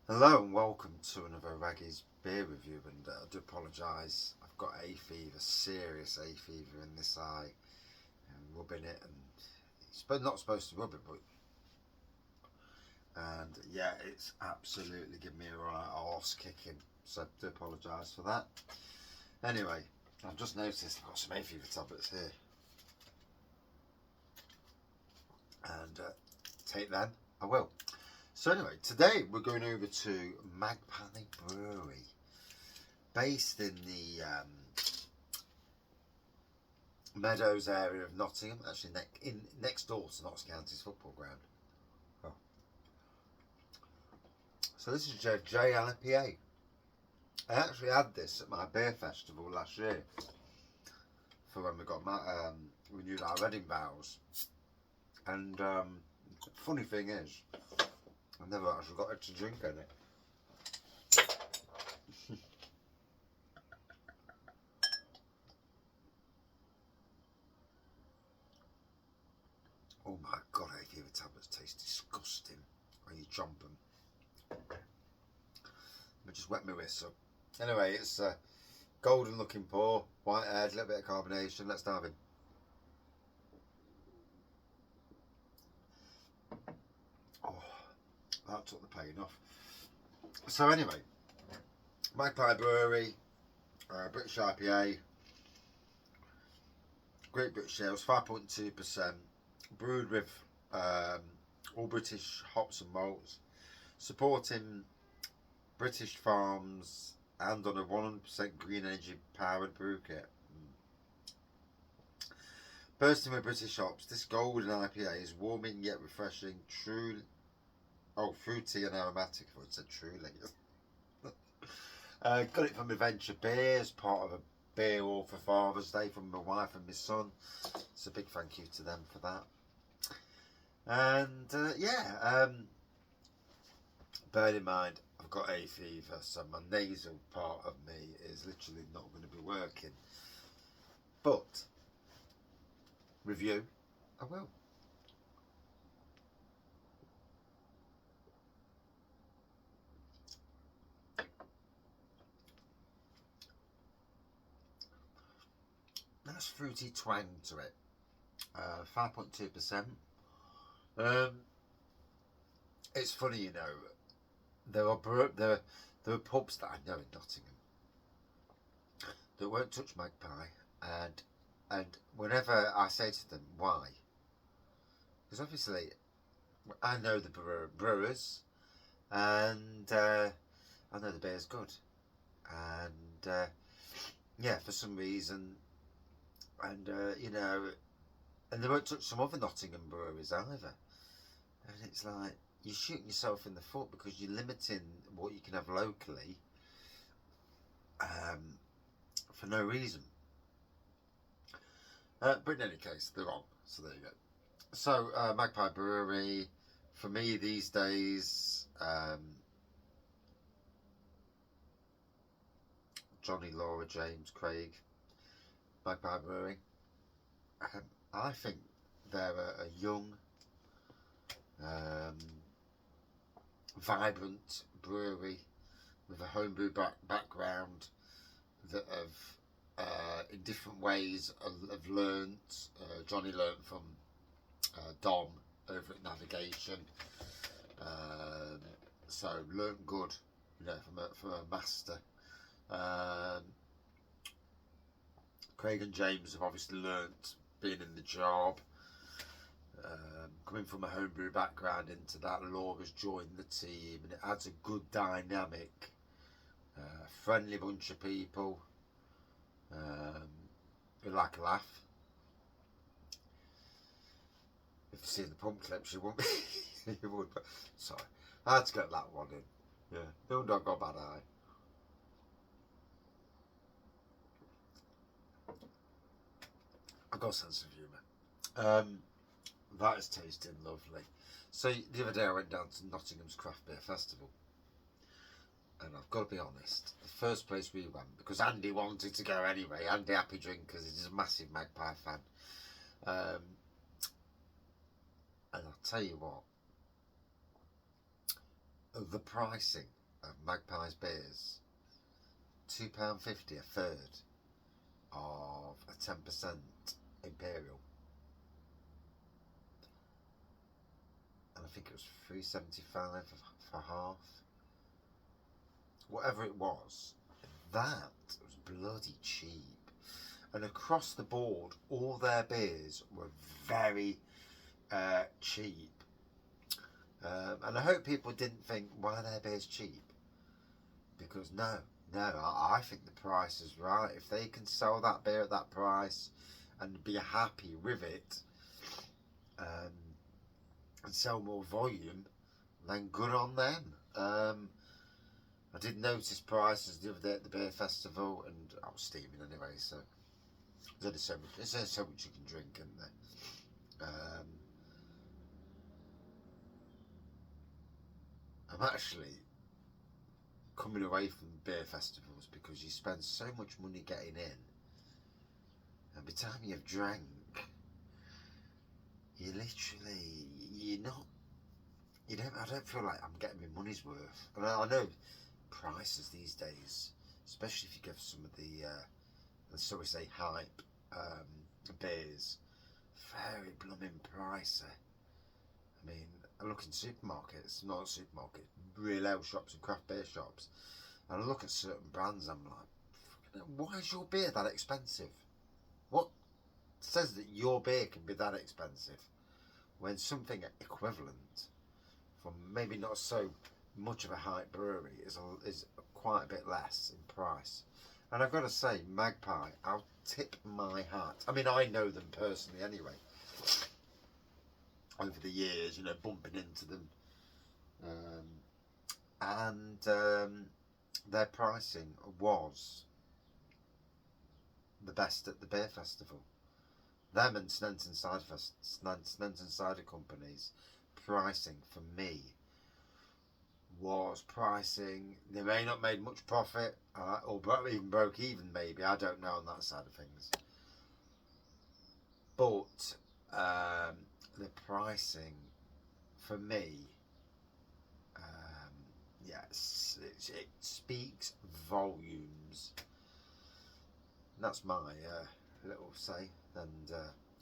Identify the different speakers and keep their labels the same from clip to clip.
Speaker 1: Hello and welcome to another Raggy's beer review, and I do apologise, I've got hay fever, serious hay fever in this eye, and rubbing it, and it's not supposed to rub it, but yeah, it's absolutely giving me a right arse kicking, so I do apologise for that. Anyway, I've just noticed I've got some hay fever tablets here, and take them, I will. So anyway, today we're going over to Magpie Brewery, based in the Meadows area of Nottingham, actually next door to Notts County's football ground. Oh. So this is IPA. I actually had this at my beer festival last year for when we got renewed our wedding vows. And funny thing is, I never actually got it to drink in it. Oh my god, hay fever tablets taste disgusting when you chomp them. I just wet my wrist up. Anyway, it's golden looking pour, white haired, a little bit of carbonation. Let's dive in. Oh, that took the pain off. So anyway, Magpie Brewery, British IPA, Great British Ales, 5.2%, brewed with all British hops and malts, supporting British farms and on a 100% green energy powered brew kit. Bursting with British hops, this golden IPA is warming yet refreshing, fruity and aromatic. I would say truly. Got it from Adventure Beers, part of a beer haul for Father's Day from my wife and my son. So a big thank you to them for that. And bear in mind, I've got hay fever, so my nasal part of me is literally not going to be working. But review, I will. Nice fruity twang to it. 5.2%. It's funny, you know. There are pubs that I know in Nottingham that won't touch Magpie, and whenever I say to them why, because obviously I know the brewers, and I know the beer's good, and yeah, for some reason, and you know, and they won't touch some other Nottingham breweries either, and it's like, you're shooting yourself in the foot because you're limiting what you can have locally for no reason. But in any case, they're wrong. So there you go. So Magpie Brewery, for me these days, Johnny, Laura, James, Craig, Magpie Brewery. I think they're a young, vibrant brewery with a homebrew background that have, in different ways, have learnt. Johnny learnt from Dom over at Navigation, so learnt good, you know, from a master. Craig and James have obviously learnt being in the job. Coming from a homebrew background into that, Laura's joined the team, and it adds a good dynamic, friendly bunch of people who like a laugh. If you see the pump clips, you won't. You would, but sorry, I had to get that one in. Yeah, no dog got bad eye. I've got a sense of humour. That is tasting lovely. So the other day I went down to Nottingham's Craft Beer Festival, and I've got to be honest, the first place we went, because Andy wanted to go anyway, Andy Happy Drinkers, he's a massive Magpie fan, and I'll tell you what, the pricing of Magpie's beers, £2.50 a third of a 10% Imperial. And I think it was £3.75 for half. Whatever it was, that was bloody cheap. And across the board, all their beers were very cheap. And I hope people didn't think, why are their beers cheap? Because no, I think the price is right. If they can sell that beer at that price and be happy with it, and sell more volume, then good on them. I did notice prices the other day at the beer festival, and I was steaming anyway, so there's only so much you can drink, isn't there? I'm actually coming away from beer festivals because you spend so much money getting in, and by the time you've drank, you literally, I don't feel like I'm getting my money's worth. And I know prices these days, especially if you go for some of the so we say hype beers, very blooming pricey. I mean, I look in supermarkets, not supermarkets, real ale shops and craft beer shops, and I look at certain brands, I'm like, why is your beer that expensive? What says that your beer can be that expensive when something equivalent from maybe not so much of a hype brewery is quite a bit less in price? And I've got to say, Magpie, I'll tip my hat. I mean, I know them personally anyway, over the years, bumping into them, and their pricing was the best at the beer festival. Them and Snenton Cider Company's pricing for me was pricing. They may not made much profit, or even broke even, maybe. I don't know on that side of things. But the pricing for me, yes, it speaks volumes. And that's my little say. And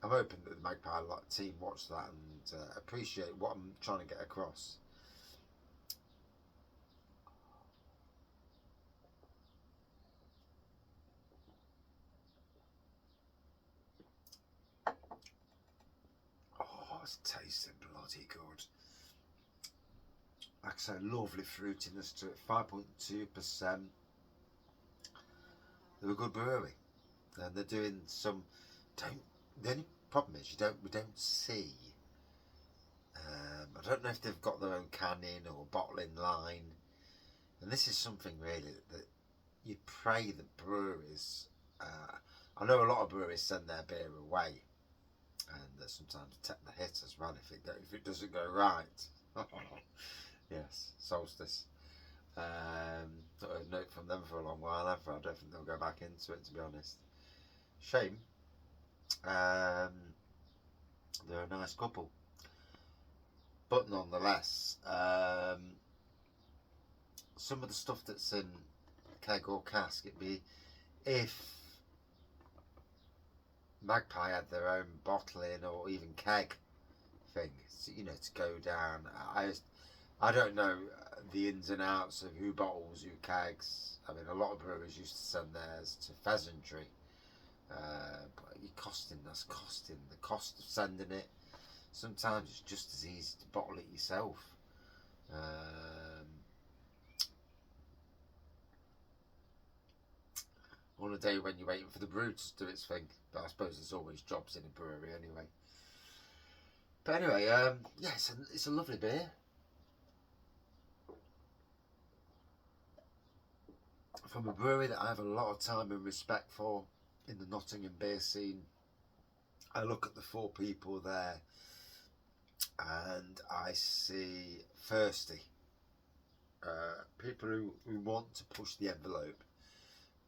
Speaker 1: I'm hoping that the Magpie team watch that and appreciate what I'm trying to get across. Oh, it's tasting bloody good. Like I say, lovely fruitiness to it, 5.2%. They're a good brewery, and they're doing some. The only problem is we don't see. I don't know if they've got their own canning or bottling line, and this is something really that you pray that breweries. I know a lot of breweries send their beer away, and they sometimes take the hit as well if it doesn't go right. Yes, Solstice. Not heard a note from them for a long while ever. I don't think they'll go back into it, to be honest. Shame. They're a nice couple, but nonetheless, some of the stuff that's in keg or cask, it'd be if Magpie had their own bottling or even keg thing, to go down. I don't know the ins and outs of who bottles, who kegs. I mean, a lot of brewers used to send theirs to Pheasantry, but that's costing the cost of sending it. Sometimes it's just as easy to bottle it yourself. On a day when you're waiting for the brew to do its thing, but I suppose there's always jobs in a brewery anyway. But anyway, yeah, it's a lovely beer. From a brewery that I have a lot of time and respect for in the Nottingham beer scene. I look at the 4 people there and I see thirsty people who want to push the envelope,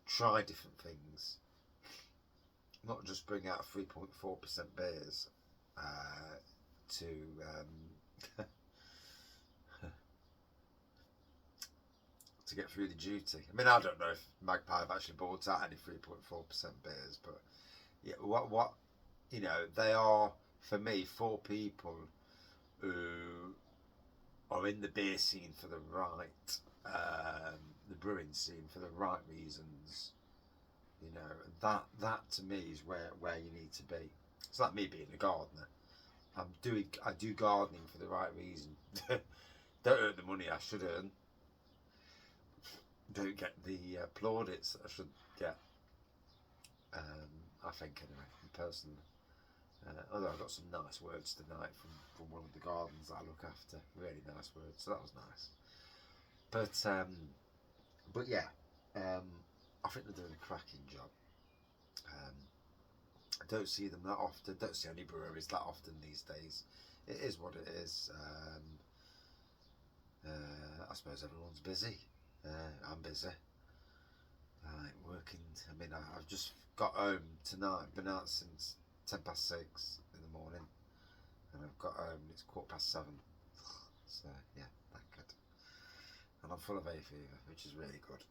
Speaker 1: try different things, not just bring out 3.4% beers to to get through the duty. I mean, I don't know if Magpie have actually bought out any 3.4% beers, but yeah, what you know, they are for me 4 people who are in the beer scene for the right, the brewing scene for the right reasons. You know, that to me is where you need to be. It's like me being a gardener. I do gardening for the right reason. Don't earn the money I should earn. Don't get the plaudits that I should get. I think anyway, personally. Although I got some nice words tonight from one of the gardens that I look after. Really nice words, so that was nice. But yeah, I think they're doing a cracking job. I don't see them that often. Don't see any breweries that often these days. It is what it is. I suppose everyone's busy. I'm busy. Working. I mean, I've just got home tonight. Been out since 6:10 in the morning, and I've got home. It's 7:15. So yeah, that good. And I'm full of hay fever, which is really good.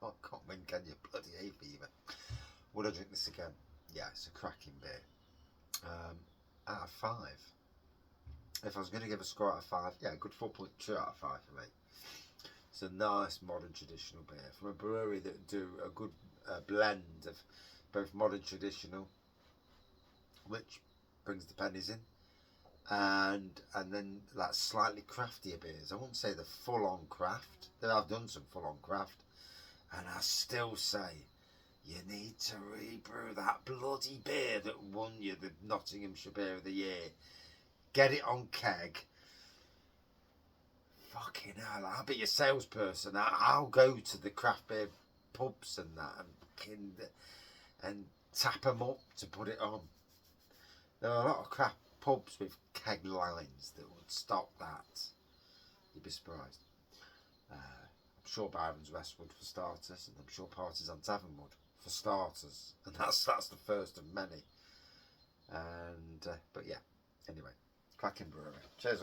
Speaker 1: can't win, can you? Bloody hay fever. Would I drink this again? Yeah, it's a cracking beer. Out of 5. If I was going to give a score out of 5, yeah, a good 4.2 out of 5 for me. It's a nice modern traditional beer from a brewery that do a good blend of both modern traditional, which brings the pennies in, and then like slightly craftier beers. I wouldn't say they're full on craft. I've done some full on craft, and I still say you need to rebrew that bloody beer that won you the Nottinghamshire Beer of the Year. Get it on keg. Fucking hell, I'll be your salesperson. I'll go to the craft beer pubs and that and tap them up to put it on. There are a lot of craft pubs with keg lines that would stock that. You'd be surprised. I'm sure Byron's Westwood for starters, and I'm sure Partisan Tavern would for starters, and that's the first of many. And but yeah, anyway, cracking brewery. Cheers.